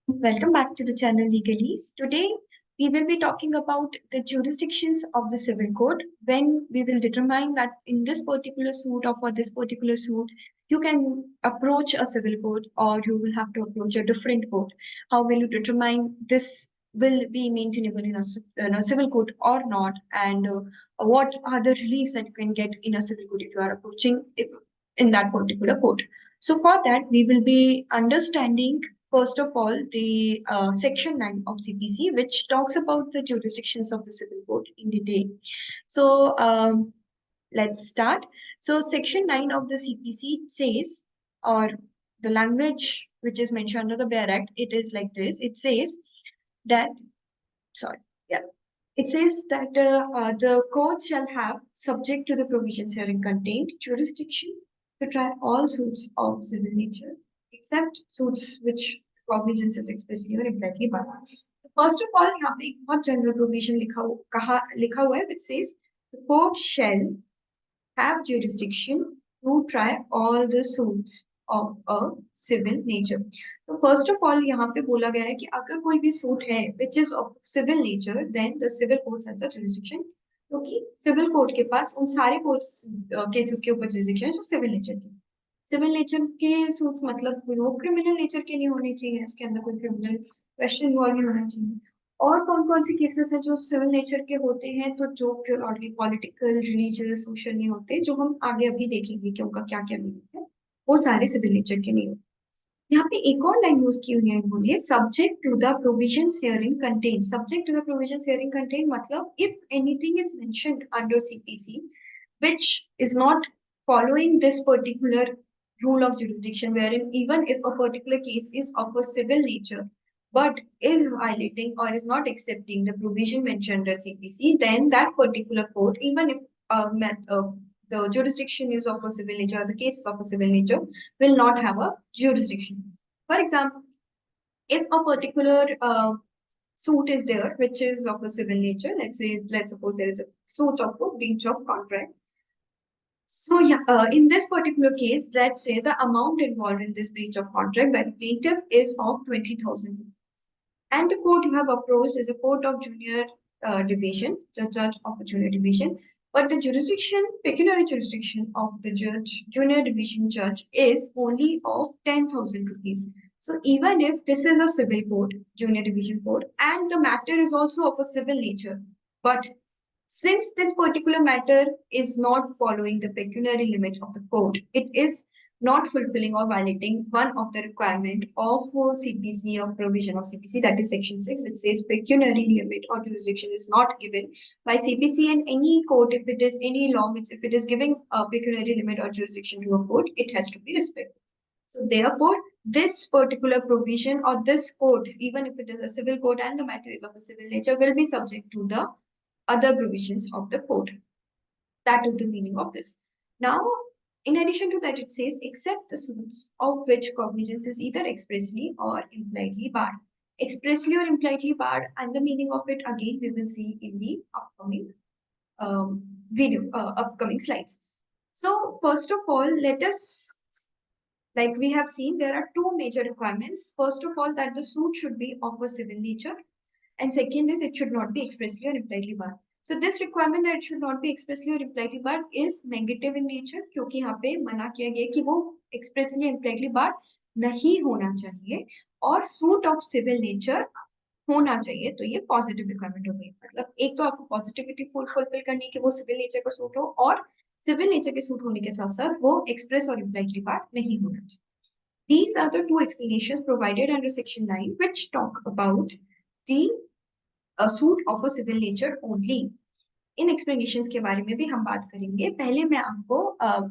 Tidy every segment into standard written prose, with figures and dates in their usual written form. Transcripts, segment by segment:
Welcome back to the channel LegalEase. Today we will be talking about the jurisdictions of the civil code when we will determine that in this particular suit or for this particular suit you can approach a civil court or you will have to approach a different court. How will you determine this will be maintainable in a civil court or not, and what are the reliefs that you can get in a civil court if you are approaching if in that particular court. So for that we will be understanding first of all, the Section 9 of CPC, which talks about the jurisdictions of the civil code in detail. So let's start. So Section 9 of the CPC says, or the language which is mentioned under the Bare Act, it is like this. It says that, sorry, yeah. It says that the court shall have, subject to the provisions herein contained, jurisdiction to try all suits of civil nature, except suits which cognizance is expressly or impliedly barred. First of all, यहाँ पे एक बहुत general provision लिखा हुआ है, which says the court shall have jurisdiction to try all the suits of a civil nature. तो first of all यहाँ पे बोला गया है कि अगर कोई भी सूट है which is of civil nature, then the civil court has a jurisdiction, क्योंकि सिविल कोर्ट के पास उन सारे केसेस के ऊपर जुरिस्डिक्शन है जो सिविल नेचर के सिविल नेचर के सूट्स मतलब वो क्रिमिनल नेचर के नहीं होने चाहिए, इसके अंदर कोई क्रिमिनल क्वेश्चन इन्वॉल्व नहीं होना चाहिए। और कौन कौन से केसेस हैं जो सिविल नेचर के होते हैं, तो जो पॉलिटिकल रिलीजियस सोशल नहीं होते, जो हम आगे अभी देखेंगे कि उनका क्या क्या मीनिंग है, वो सारे सिविल नेचर के नहीं होते। यहाँ पे एक और लाइन यूज की हुई है इन्होंने, subject to the provisions herein contain. Subject to the provisions herein contain मतलब if anything is mentioned under CPC which is not following this particular rule of jurisdiction, wherein even if a particular case is of a civil nature but is violating or is not accepting the provision mentioned at CPC, then that particular court, even if the jurisdiction is of a civil nature or the case is of a civil nature, will not have a jurisdiction. For example, if a particular suit is there which is of a civil nature, let's suppose there is a suit of a breach of contract. So yeah, in this particular case, let's say the amount involved in this breach of contract by the plaintiff is of 20,000, and the court you have approached is a court of junior division, the judge of a junior division, but the jurisdiction, pecuniary jurisdiction of the junior division judge is only of 10,000 rupees. So even if this is a civil court, junior division court, and the matter is also of a civil nature, but since this particular matter is not following the pecuniary limit of the code, it is not fulfilling or violating one of the requirement of CPC or provision of CPC, that is section 6, which says pecuniary limit or jurisdiction is not given by CPC, and any court, if it is any law, if it is giving a pecuniary limit or jurisdiction to a court, it has to be respected. So therefore, this particular provision or this court, even if it is a civil court and the matter is of a civil nature, will be subject to the other provisions of the code. That is the meaning of this. Now, in addition to that, it says, except the suits of which cognizance is either expressly or impliedly barred. Expressly or impliedly barred, and the meaning of it again we will see in the upcoming upcoming slides. So first of all, let us, like we have seen, there are two major requirements. First of all, that the suit should be of a civil nature, and second is it should not be expressly or impliedly barred. So this requirement that it should not be expressly or impliedly barred is negative in nature, क्योंकि यहाँ पे मना किया गया कि वो expressly impliedly barred नहीं होना चाहिए और suit of civil nature होना चाहिए, तो ये पॉजिटिव रिक्वायरमेंट हो गई। मतलब एक तो आपको पॉजिटिविटी फुलफिल करनी कि वो सिविल नेचर का सूट हो, और सिविल नेचर के सूट होने के साथ साथ वो एक्सप्रेस और इम्प्लाइडली बार्ड नहीं होना चाहिए। These are the two explanations provided under section 9 which talk about the suit of a civil nature only. In explanations के बारे में भी हम बात करेंगे। पहले मैं आपको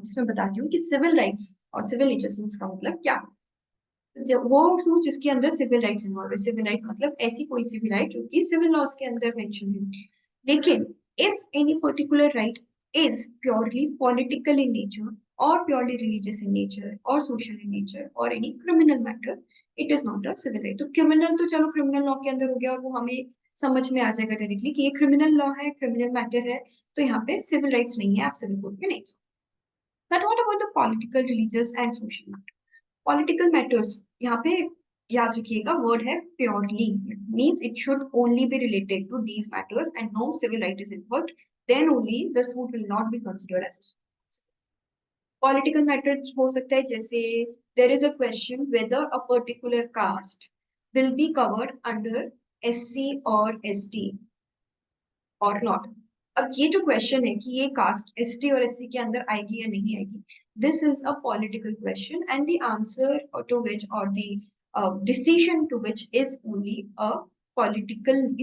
इसमें बताती हूँ कि सिविल राइट्स और सिविल नेचर सूट्स का मतलब क्या है। जब वो सूट जिसके अंदर सिविल राइट्स इन्वॉल्व है, सिविल राइट्स मतलब ऐसी कोई सी भी राइट जो कि सिविल लॉज के अंदर मेंशन है। लेकिन if any particular right is purely political in nature or purely religious in nature or social in nature or any criminal matter, it is not a civil right. तो criminal तो चलो criminal law के अंदर हो गया और वो हमें समझ में आ जाएगा डायरेक्टली कि ये क्रिमिनल लॉ है, क्रिमिनल मैटर है, तो यहाँ पे सिविल राइट्स नहीं है, आप सिविल कोर्ट में नहीं। But what about the political, religious and social matter? Political matters, यहाँ पे याद रखिएगा वर्ड है purely, means it should only be related to these matters and no civil right is involved, then only the suit will not be considered as a political matter हो सकता है, जैसे there is a question whether a particular caste will be covered under SC और ST और not. अब ये जो question है कि ये कास्ट ST और SC के अंदर आएगी या नहीं आएगी, this is a political question and the answer to which or the decision to which is only a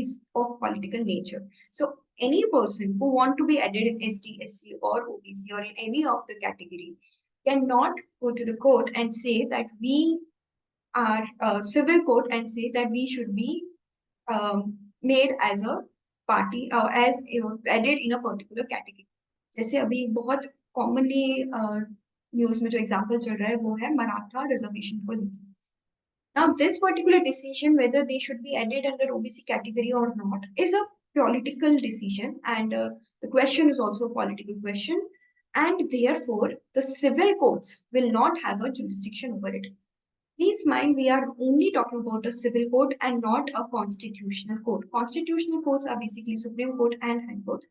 is of political nature. So any person who want to be added in ST, SC or OBC or in any of the category cannot go to the court and say that we are civil court and say that we should be made as a party as added in a particular category. जैसे अभी बहुत commonly news में जो example चल रहा है वो है मराठा रिजर्वेशन को लेकर। Now this particular decision whether they should be added under OBC category or not is a political decision, and the question is also a political question, and therefore the civil courts will not have a jurisdiction over it. Please mind, we are only talking about a civil court and not a constitutional court. Constitutional courts are basically Supreme Court and High Court.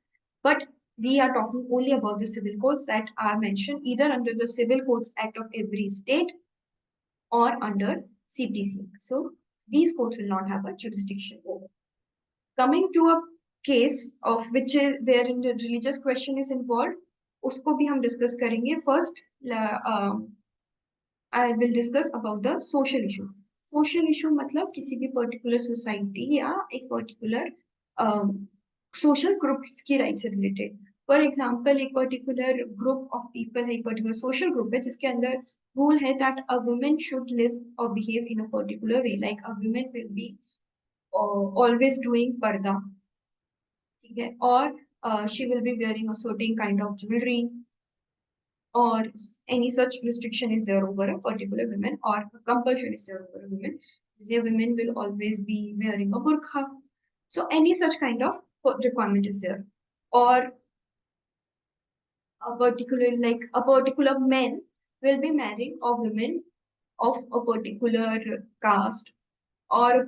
But we are talking only about the civil courts that are mentioned either under the Civil Courts Act of every state or under CPC. So these courts will not have a jurisdiction over. Coming to a case of which is wherein the religious question is involved, उसको भी हम discuss करेंगे. First, I will discuss about the social issue. Social issue मतलब किसी भी particular society या एक particular social group की rights से related. For example, एक particular group of people है, एक particular social group है जिसके अंदर rule है that a woman should live or behave in a particular way. Like a woman will be always doing पर्दा, ठीक है, or she will be wearing a certain kind of jewelry, or any such restriction is there over a particular woman, or compulsion is there over a woman. Say women will always be wearing a burqa. So any such kind of requirement is there. Or a particular man will be marrying a woman of a particular caste, or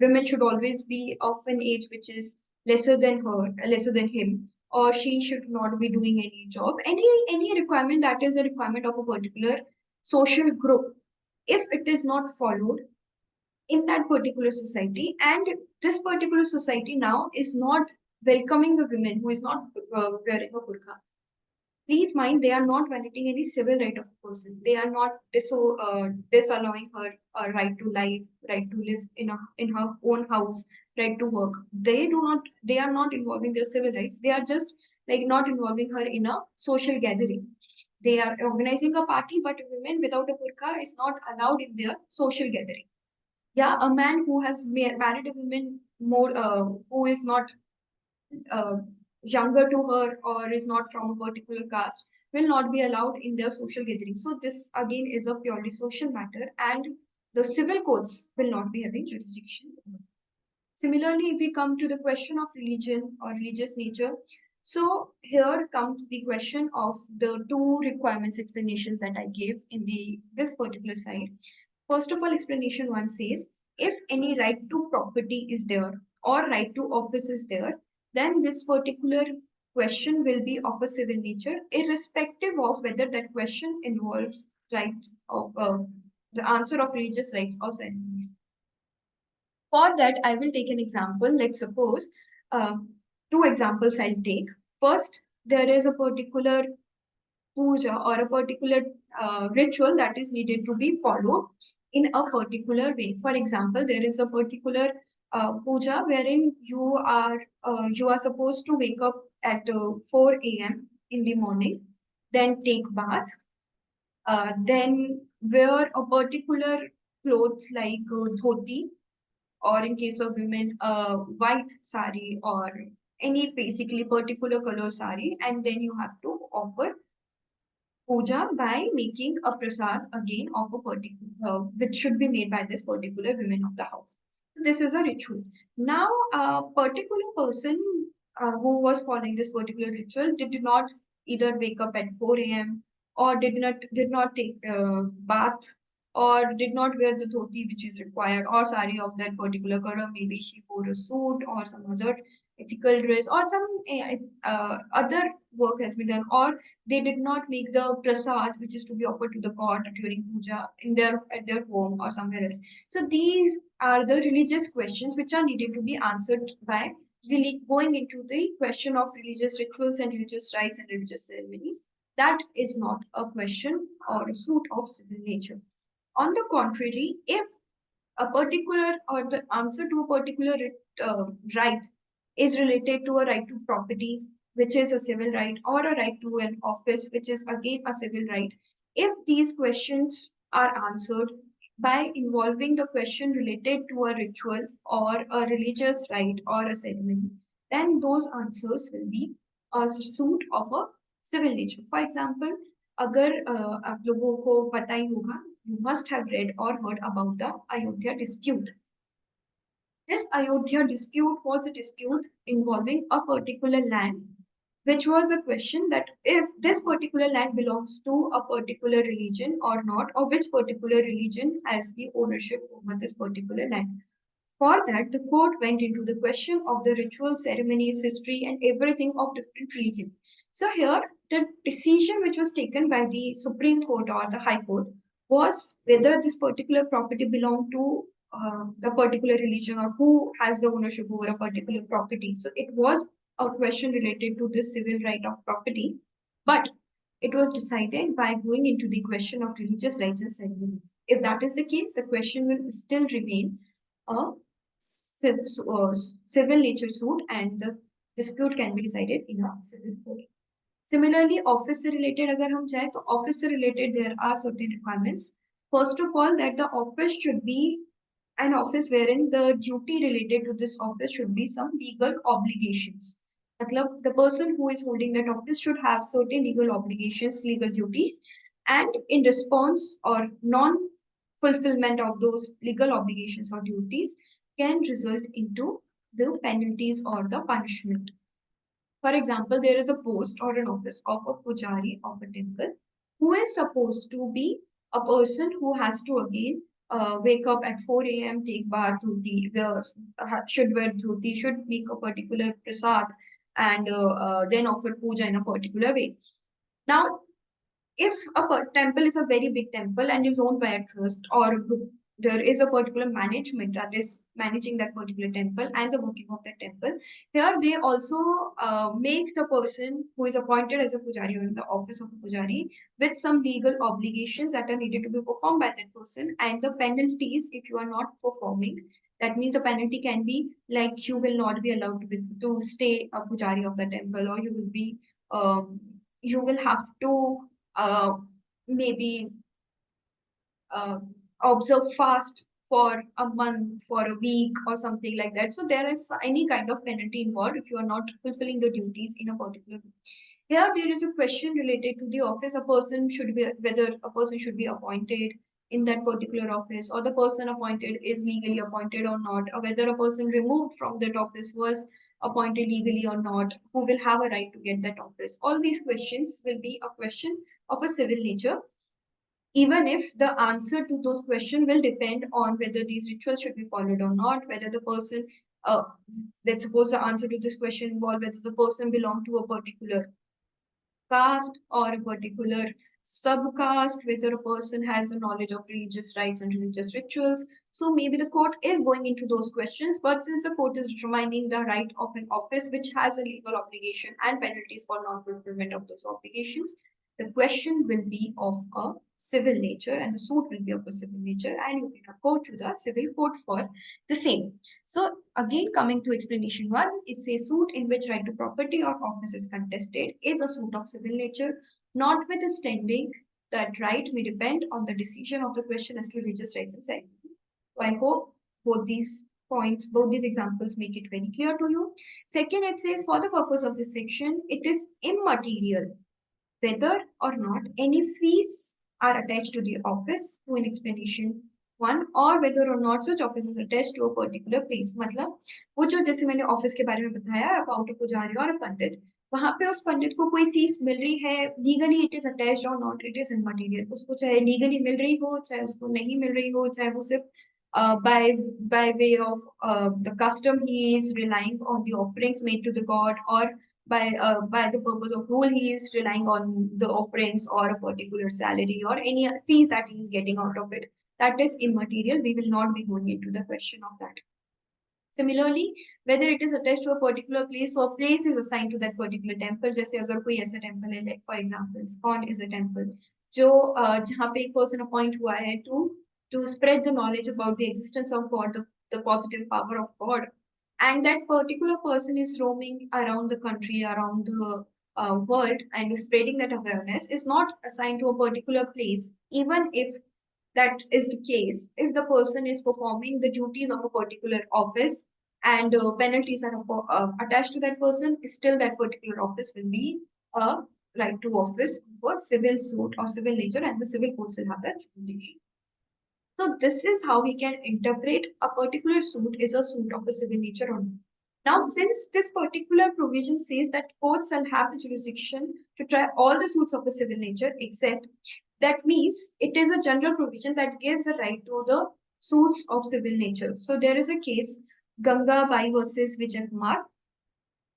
women should always be of an age which is lesser than him, or she should not be doing any job. Any requirement that is a requirement of a particular social group, if it is not followed in that particular society, and this particular society now is not welcoming the women who is not wearing a burqa, please mind, they are not violating any civil right of a person. They are not disallowing her a right to life, right to live in her own house, right to work. They are not involving their civil rights. They are just like not involving her in a social gathering. They are organizing a party, but women without a burqa is not allowed in their social gathering. Yeah, a man who has married a woman more who is not uh, younger to her or is not from a particular caste will not be allowed in their social gathering. So this again is a purely social matter, and the civil courts will not be having jurisdiction. Similarly, if we come to the question of religion or religious nature, so here comes the question of the two requirements explanations that I gave in this particular slide. First of all, explanation one says, if any right to property is there or right to office is there, then this particular question will be of a civil nature, irrespective of whether that question involves right of the answer of religious rights or ceremonies. For that, I will take an example. Let's suppose two examples I'll take. First, there is a particular puja or a particular ritual that is needed to be followed in a particular way. For example, there is a particular puja wherein you are supposed to wake up at 4 a.m. in the morning, then take bath, then wear a particular clothes like dhoti, or in case of women, white sari or any basically particular color sari, and then you have to offer puja by making a prasad again of a particular, which should be made by this particular women of the house. So this is a ritual. Now, a particular person who was following this particular ritual did not either wake up at 4 a.m. or did not take bath or did not wear the dhoti which is required or sari of that particular color. Maybe she wore a suit or some other ethical dress or some other work has been done, or they did not make the prasad which is to be offered to the god during puja in their at their home or somewhere else. So these are the religious questions which are needed to be answered by really going into the question of religious rituals and religious rites and religious ceremonies. That is not a question or a suit of civil nature. On the contrary, if a particular or the answer to a particular right is related to a right to property, which is a civil right, or a right to an office, which is again a civil right, if these questions are answered by involving the question related to a ritual or a religious right or a ceremony, then those answers will be a suit of a civil nature. For example, अगर आप लोगों को पता ही होगा, you must have read or heard about the Ayodhya dispute. This Ayodhya dispute was a dispute involving a particular land, which was a question that if this particular land belongs to a particular religion or not, or which particular religion has the ownership over this particular land. For that, the court went into the question of the ritual ceremonies, history, and everything of different religions. So here, the decision which was taken by the Supreme Court or the High Court was whether this particular property belonged to a particular religion or who has the ownership over a particular property. So it was a question related to this civil right of property, but it was decided by going into the question of religious rites and ceremonies. If that is the case, the question will still remain a civil nature suit and the dispute can be decided in a civil court. Similarly, office से related अगर हम जाए तो office से related there are certain requirements. First of all, that the office should be an office wherein the duty related to this office should be some legal obligations. मतलब the person who is holding that office should have certain legal obligations, legal duties, and in response or non-fulfillment of those legal obligations or duties can result into the penalties or the punishment. For example, there is a post or an office of a pujari of a temple who is supposed to be a person who has to again wake up at 4 a.m., take bath, dhoti, should wear dhoti, should make a particular prasad, and then offer puja in a particular way. Now, if a temple is a very big temple and is owned by a trust or a group, there is a particular management that is managing that particular temple and the working of that temple. Here, they also make the person who is appointed as a pujari or in the office of a pujari with some legal obligations that are needed to be performed by that person, and the penalties if you are not performing. That means the penalty can be like you will not be allowed to stay a pujari of the temple, or you will be you will have to uh, maybe uh, observe fast for a month, for a week, or something like that. So there is any kind of penalty involved if you are not fulfilling the duties in a particular way. Here, there is a question related to the office. A person should be whether a person should be appointed in that particular office, or the person appointed is legally appointed or not, or whether a person removed from that office was appointed legally or not, who will have a right to get that office. All these questions will be a question of a civil nature, even if the answer to those questions will depend on whether these rituals should be followed or not, whether the person, uh, let's suppose the answer to this question involve whether the person belong to a particular caste or a particular subcaste, whether a person has a knowledge of religious rites and religious rituals. So maybe the court is going into those questions, but since the court is determining the right of an office which has a legal obligation and penalties for non-fulfillment of those obligations, the question will be of a civil nature and the suit will be of a civil nature, and you can go to the civil court for the same. So again, coming to explanation one, it's a suit in which right to property or office is contested is a suit of civil nature, notwithstanding that right may depend on the decision of the question as to religious rights and ceremony. So I hope both these points, both these examples make it very clear to you. Second, it says for the purpose of this section, it is immaterial whether or not any fees are attached to the office to an explanation one, or whether or not such office is attached to a particular place. मतलब वो जो जैसे मैंने office के बारे में बताया about a पुजारी or a पंडित, वहां पे उस पंडित को कोई फीस मिल रही है, लीगली इट इज अटैच्ड और नॉट, इट इज इमटेरियल। उसको चाहे लीगली मिल रही हो, चाहे उसको नहीं मिल रही हो, चाहे वो सिर्फ by by way of the custom he is relying on the offerings made to the god, और by the purpose of rule he is relying on the offerings or a particular salary or any fees that he is getting out of it, that is immaterial. We will not be going into the question of that. Similarly, whether it is attached to a particular place, so a place is assigned to that particular temple. जैसे अगर कोई ऐसा temple है, like for example, ISKCON is a temple जो जहाँ पे एक person appoint हुआ है to spread the knowledge about the existence of God, the positive power of God, and that particular person is roaming around the country, around the world, and spreading that awareness, is not assigned to a particular place, even if that is the case. If the person is performing the duties of a particular office and penalties are attached to that person, still that particular office will be a right to office for civil suit or civil nature, and the civil courts will have that jurisdiction. So this is how we can interpret a particular suit is a suit of a civil nature or not. Now, since this particular provision says that courts shall have the jurisdiction to try all the suits of a civil nature, except, that means it is a general provision that gives a right to the suits of civil nature. So there is a case, Ganga Bai versus Vijay Kumar.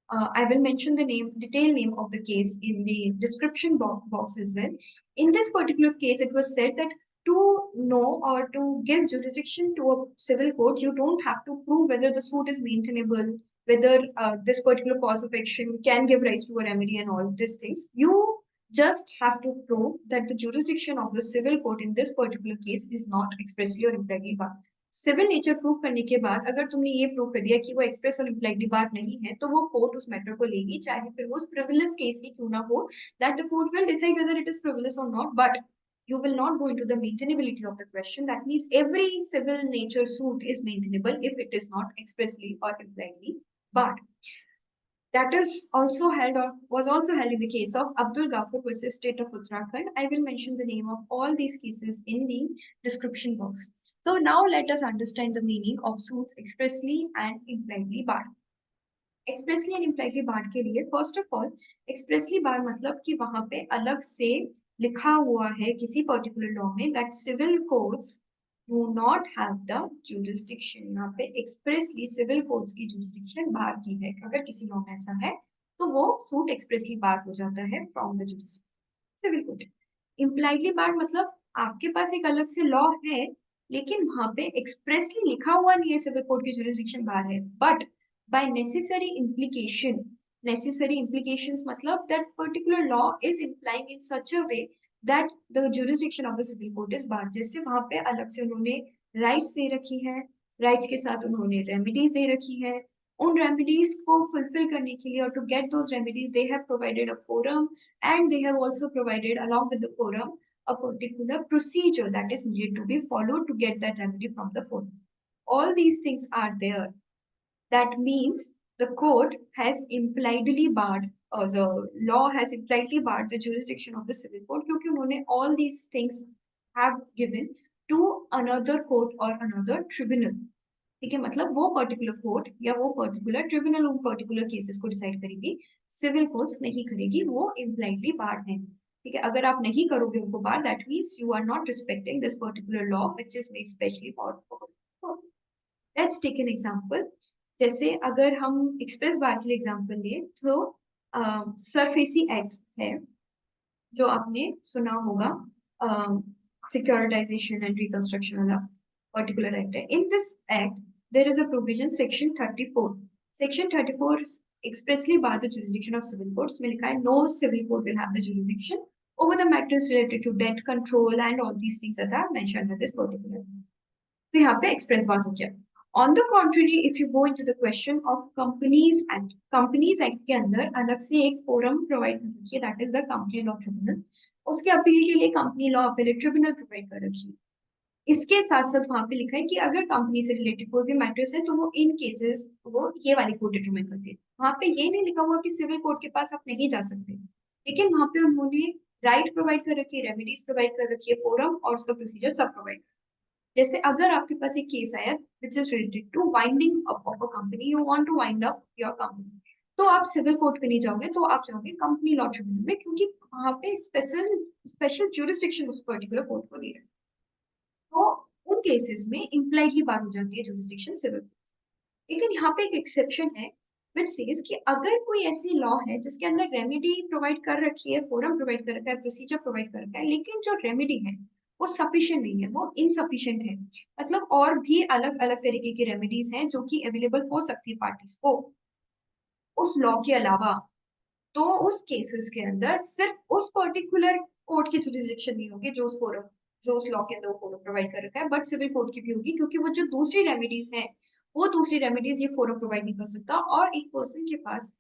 I will mention the detailed name of the case in the description box as well. In this particular case, it was said that to know or to give jurisdiction to a civil court, you don't have to prove whether the suit is maintainable, whether this particular cause of action can give rise to a remedy and all these things. You just have to prove that the jurisdiction of the civil court in this particular case is not expressly or impliedly barred. Civil nature proof करने के बाद अगर तुमने ये prove कर दिया कि वो एक्सप्रेस और इम्प्लाइडली बात नहीं है, तो वो कोर्ट उस मैटर को लेगी, चाहे फिर वो फ्रिवलेस केस ही क्यों ना हो, that the court will decide whether it is frivolous or not, but you will not go into the maintainability of the question. That means every civil nature suit is maintainable if it is not expressly or impliedly barred. That is also held or was also held in the case of Abdul Gafur versus State of Uttarakhand. I will mention the name of all these cases in the description box. So now let us understand the meaning of suits expressly and impliedly barred. Expressly and impliedly barred के लिए first of all, expressly barred मतलब कि वहां पे अलग से लिखा हुआ है किसी पर्टिकुलर लॉ में that civil courts do not have the jurisdiction. यहाँ पे एक्सप्रेसली सिविल कोर्ट्स की जुरिस्डिक्शन बाहर की है। अगर किसी लॉ में ऐसा है तो वो सूट एक्सप्रेसली बाहर हो जाता है from the jurisdiction civil court. Impliedly barred मतलब आपके पास एक अलग से लॉ है, लेकिन वहां पे एक्सप्रेसली लिखा हुआ नहीं है सिविल कोर्ट की जुरिस्डिक्शन बाहर है, but by necessary implications matlab that particular law is implying in such a way that the jurisdiction of the civil court is barred। जैसे वहां पे अलग से उन्होंने rights दे रखी है, rights के साथ उन्होंने remedies दे रखी है, उन remedies को fulfill करने के लिए और to get those remedies they have provided a forum, and they have also provided along with the forum a particular procedure that is needed to be followed to get that remedy from the forum. All these things are there. That means the court has impliedly barred, or the law has impliedly barred the jurisdiction of the civil court क्योंकि उन्होंने all these things have given to another court or another tribunal। ठीक है, मतलब वो particular court या वो particular tribunal उन particular cases को डिसाइड करेगी, सिविल कोर्ट्स नहीं करेगी, वो इम्प्लाइडली बार्ड है। ठीक है, अगर आप नहीं करोगे उनको bar, that means you are not respecting this particular law which is made specially for. Let's take an example. जैसे अगर हम एक्सप्रेस बार के लिए एग्जांपल लें तो सरफेसी एक्ट है जो आपने सुना होगा, सिक्योरिटाइजेशन एंड रिकंस्ट्रक्शन वाला पर्टिकुलर एक्ट है। In this act there is a provision section 34। Section 34 expressly bar the jurisdiction of civil courts में लिखा है no civil court will have the jurisdiction over the matters related to debt control and all these things that are mentioned in this particular। तो यहाँ पे express बार हो गया। On the contrary, if you go into the question of Companies Act, Companies Act के अंदर अलग से एक फोरम प्रोवाइड कर रखी है, that is the Company Law Tribunal। उसके अपील के लिए company law appellate tribunal provide कर रखी है। इसके साथ साथ वहां पे लिखा है कि अगर कंपनी से रिलेटेड कोई भी मैटर्स है तो वो इन केसेस वो ये वाली कोर्ट डिटरमाइन करती है। वहां पे ये नहीं लिखा हुआ कि सिविल कोर्ट के पास आप नहीं जा सकते, लेकिन वहां पे उन्होंने राइट प्रोवाइड कर रखी है, रेमेडीज प्रोवाइड कर रखी है, फोरम और उसका प्रोसीजर सब प्रोवाइड। जैसे अगर आपके पास एक केस आया which is related to winding up of a company, you want to wind up your company, तो आप सिविल कोर्ट पे नहीं जाओगे, तो आप जाओगे कंपनी लॉ ट्रिब्यूनल में, क्योंकि वहां पे स्पेशल स्पेशल ज्यूरिसडिक्शन उस पर्टिकुलर कोर्ट को दे रहे हैं। तो उन केसेस में इम्प्लाइडली बार हो जाती है ज्यूरिसडिक्शन सिविल। लेकिन यहाँ पे एक एक्सेप्शन है विच सेज कि अगर कोई ऐसी लॉ है जिसके अंदर रेमेडी प्रोवाइड कर रखी है, फोरम प्रोवाइड कर रखा है, प्रोसीजर प्रोवाइड कर रखा है, लेकिन जो रेमेडी है वो सफिशिएंट नहीं है, वो इनसफिशिएंट है, मतलब और भी अलग अलग तरीके की रेमेडीज हैं जो कि अवेलेबल हो सकती है पार्टीज को उस लॉ के अलावा, तो उस केसेस के अंदर सिर्फ उस पर्टिकुलर कोर्ट की जुरिस्डिक्शन नहीं होगी जो उस लॉ के अंदर फोरम प्रोवाइड कर रखा है, बट सिविल कोर्ट की भी होगी, क्योंकि वो जो दूसरी रेमेडीज हैं वो दूसरी रेमेडीज ये फोरम प्रोवाइड नहीं कर सकता, और एक पर्सन के पास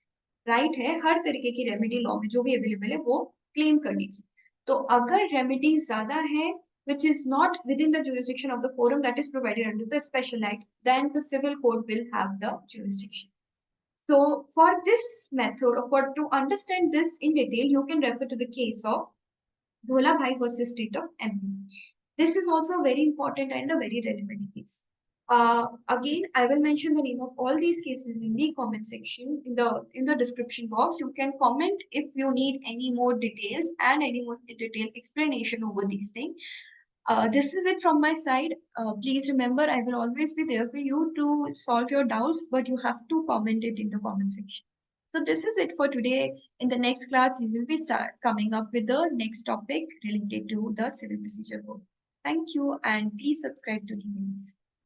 राइट है हर तरीके की रेमेडी लॉ में जो भी अवेलेबल है वो क्लेम करने की। तो अगर रेमेडी ज्यादा है which is not within the jurisdiction of the forum that is provided under the special act, then the civil court will have the jurisdiction. So for this method, or for to understand this in detail, you can refer to the case of Dhulabhai versus State of MP. This is also very important and a very relevant case. Again, I will mention the name of all these cases in the comment section, in the description box. You can comment if you need any more details and any more detailed explanation over these things. This is it from my side. Please remember, I will always be there for you to solve your doubts, but you have to comment it in the comment section. So this is it for today. In the next class, we will be coming up with the next topic related to the civil procedure code. Thank you, and please subscribe to LegalEase.